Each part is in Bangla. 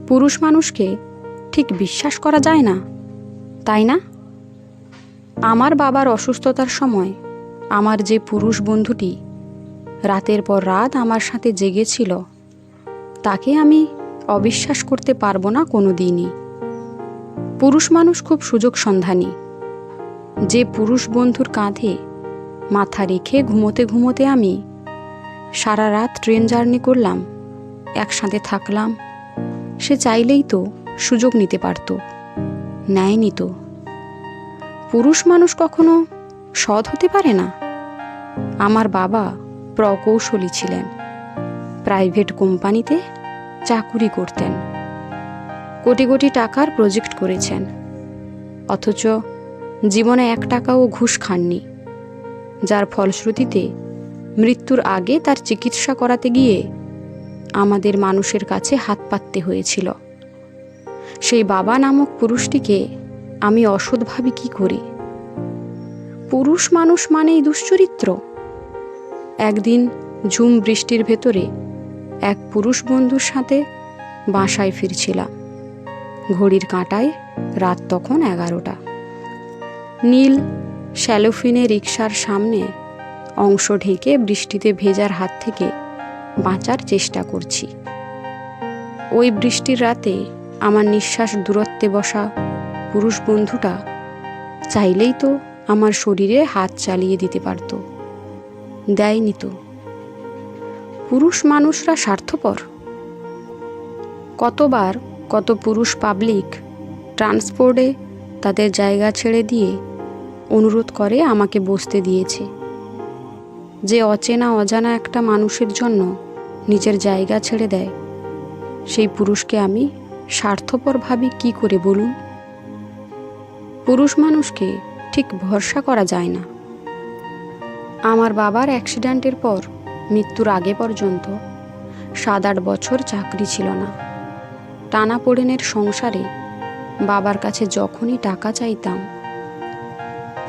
পুরুষ মানুষকে ঠিক বিশ্বাস করা যায় না, তাই না? আমার বাবার অসুস্থতার সময় আমার যে পুরুষ বন্ধুটি রাতের পর রাত আমার সাথে জেগেছিল, তাকে আমি অবিশ্বাস করতে পারবো না কোনো দিনই। পুরুষ মানুষ খুব সুযোগ সন্ধানী। যে পুরুষ বন্ধুর কাঁধে মাথা রেখে ঘুমোতে ঘুমোতে আমি সারা রাত ট্রেন জার্নি করলাম, একসাথে থাকলাম, সে চাইলেই তো সুযোগ নিতে পারত, নেয়নি তো। পুরুষ মানুষ কখনো সৎ হতে পারে না। আমার বাবা প্রকৌশলী ছিলেন, প্রাইভেট কোম্পানিতে চাকুরি করতেন, কোটি কোটি টাকার প্রজেক্ট করেছেন, অথচ জীবনে 1 টাকাও ঘুষ খাননি, যার ফলশ্রুতিতে মৃত্যুর আগে তার চিকিৎসা করাতে গিয়ে আমাদের মানুষের কাছে হাত পাততে হয়েছিল। সেই বাবা নামক পুরুষটিকে আমি অসৎ ভাবি কি করে? পুরুষ মানুষ মানেই দুশ্চরিত্র। একদিন ঝুম বৃষ্টির ভেতরে এক পুরুষ বন্ধুর সাথে বাসায় ফিরছিলাম। ঘড়ির কাঁটায় রাত তখন 11টা। নীল শ্যালোফিনে রিকশার সামনে অংশ ঢেকে বৃষ্টিতে ভেজার হাত থেকে বাঁচার চেষ্টা করছি। ওই বৃষ্টির রাতে আমার নিঃশ্বাস দূরত্বে বসা পুরুষ বন্ধুটা চাইলেই তো আমার শরীরে হাত চালিয়ে দিতে পারত, দেয়নি তো। পুরুষ মানুষরা স্বার্থপর। কতবার কত পুরুষ পাবলিক ট্রান্সপোর্টে তাদের জায়গা ছেড়ে দিয়ে অনুরোধ করে আমাকে বসতে দিয়েছে। যে অচেনা অজানা একটা মানুষের জন্য নিজের জায়গা ছেড়ে দেয়, সেই পুরুষকে আমি স্বার্থপর ভাবি কি করে বলুন? পুরুষ মানুষকে ঠিক ভরসা করা যায় না। আমার বাবার অ্যাক্সিডেন্টের পর মৃত্যুর আগে পর্যন্ত 7-8 বছর চাকরি ছিল না। টানাপোড়েনের সংসারে বাবার কাছে যখনই টাকা চাইতাম,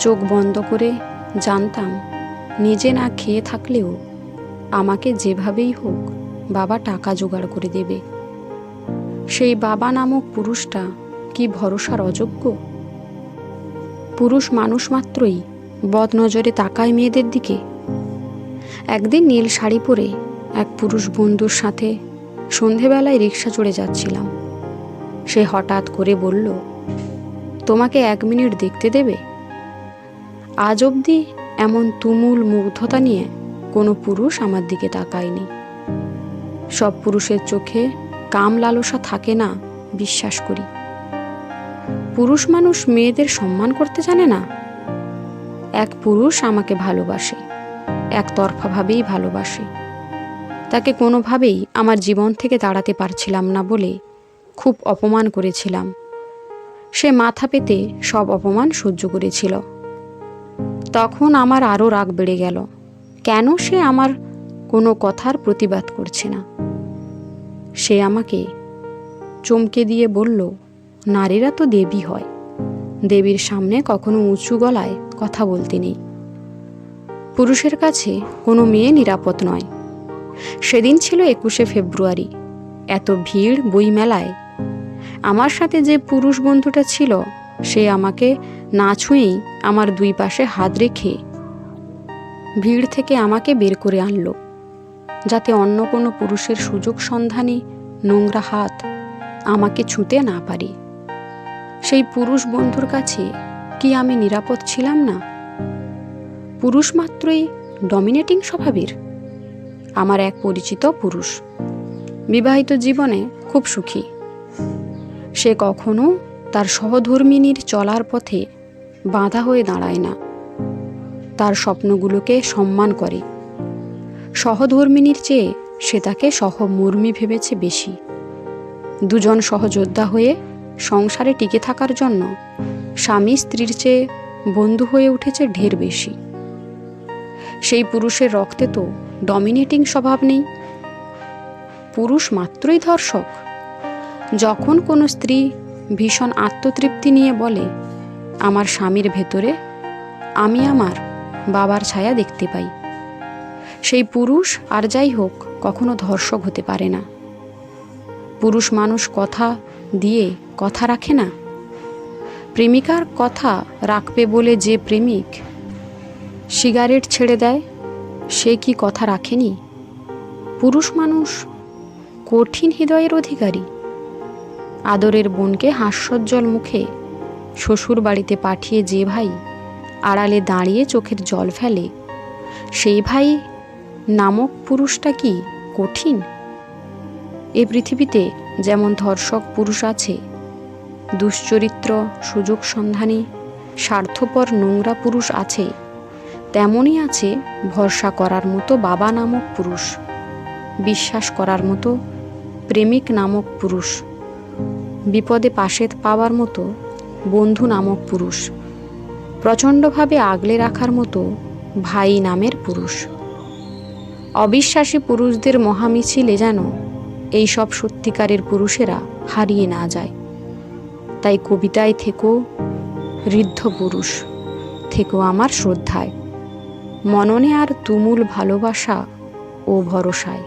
চোখ বন্ধ করে জানতাম নিজে না খেয়ে থাকলেও আমাকে যেভাবেই হোক বাবা টাকা জোগাড় করে দেবে। সেই বাবা নামক পুরুষটা কি ভরসার অযোগ্য? পুরুষ মানুষ মাত্রই বদনজরে তাকায় মেয়েদের দিকে। একদিন নীল শাড়ি পরে এক পুরুষ বন্ধুর সাথে সন্ধেবেলায় রিকশা চড়ে যাচ্ছিলাম। সে হঠাৎ করে বলল, তোমাকে 1 মিনিট দেখতে দেবে? আজ অবধি এমন তুমুল মুগ্ধতা নিয়ে কোনো পুরুষ আমার দিকে তাকায়নি। সব পুরুষের চোখে কাম লালসা থাকে না, বিশ্বাস করি। পুরুষ মানুষ মেয়েদের সম্মান করতে জানে না। এক পুরুষ আমাকে ভালোবাসে, একতরফাভাবেই ভালোবাসে। তাকে কোনোভাবেই আমার জীবন থেকে তাড়াতে পারছিলাম না বলে খুব অপমান করেছিলাম। সে মাথা পেতে সব অপমান সহ্য করেছিল। তখন আমার আরও রাগ বেড়ে গেল। কেন সে আমার কোনো কথার প্রতিবাদ করছে না? সে আমাকে চমকে দিয়ে বলল, নারীরা তো দেবী হয়, দেবীর সামনে কখনো উঁচু গলায় কথা বলতে নেই। পুরুষের কাছে কোনো মেয়ে নিরাপদ নয়। সেদিন ছিল 21শে ফেব্রুয়ারি। এত ভিড় বইমেলায়। আমার সাথে যে পুরুষ বন্ধুটা ছিল, সে আমাকে না ছুঁয়েই আমার 2 পাশে হাত রেখে ভিড় থেকে আমাকে বের করে আনলো, যাতে অন্য কোনো পুরুষের সুযোগ সন্ধানী নোংরা হাত আমাকে ছুঁতে না পারে। সেই পুরুষ বন্ধুর কাছে কি আমি নিরাপদ ছিলাম না? পুরুষ মাত্রই ডমিনেটিং স্বভাবের। আমার এক পরিচিত পুরুষ বিবাহিত জীবনে খুব সুখী। সে কখনো তার সহধর্মিণীর চলার পথে বাধা হয়ে দাঁড়ায় না, তার স্বপ্নগুলোকে সম্মান করে। সহধর্মিণীর চেয়ে সে তাকে সহমর্মী ভেবেছে বেশি। দুজন সহযোদ্ধা হয়ে সংসারে টিকে থাকার জন্য স্বামী স্ত্রীর চেয়ে বন্ধু হয়ে উঠেছে ঢের বেশি। সেই পুরুষের রক্তে তো ডমিনেটিং স্বভাব নেই। পুরুষ মাত্রই ধর্ষক। যখন কোনো স্ত্রী ভীষণ আত্মতৃপ্তি নিয়ে বলে, আমার স্বামীর ভেতরে আমি আমার বাবার ছায়া দেখতে পাই, সেই পুরুষ আর যাই হোক কখনো ধর্ষক হতে পারে না। পুরুষ মানুষ কথা দিয়ে কথা রাখে না। প্রেমিকার কথা রাখবে বলে যে প্রেমিক সিগারেট ছেড়ে দেয়, সে কি কথা রাখেনি? পুরুষ মানুষ কঠিন হৃদয়ের অধিকারী। আদরের বোনকে হাস্যোজ্জ্বল মুখে শ্বশুর বাড়িতে পাঠিয়ে যে ভাই আড়ালে দাঁড়িয়ে চোখের জল ফেলে, সেই ভাই নামক পুরুষটা কি কঠিন? এ পৃথিবীতে যেমন ধর্ষক পুরুষ আছে, দুশ্চরিত্র, সুযোগ সন্ধানী, স্বার্থপর নোংরা পুরুষ আছে, তেমনই আছে ভরসা করার মতো বাবা নামক পুরুষ, বিশ্বাস করার মতো প্রেমিক নামক পুরুষ, বিপদে পাশে পাওয়ার মতো বন্ধু নামক পুরুষ, প্রচণ্ডভাবে আগলে রাখার মতো ভাই নামের পুরুষ। অবিশ্বাসী পুরুষদের মহামিছিলে যেন এই সব সত্যিকারের পুরুষেরা হারিয়ে না যায়। তাই কবিতায় থেকো ঋদ্ধ পুরুষ, থেকো আমার শ্রদ্ধায়, মননে আর তুমুল ভালোবাসা ও ভরসায়।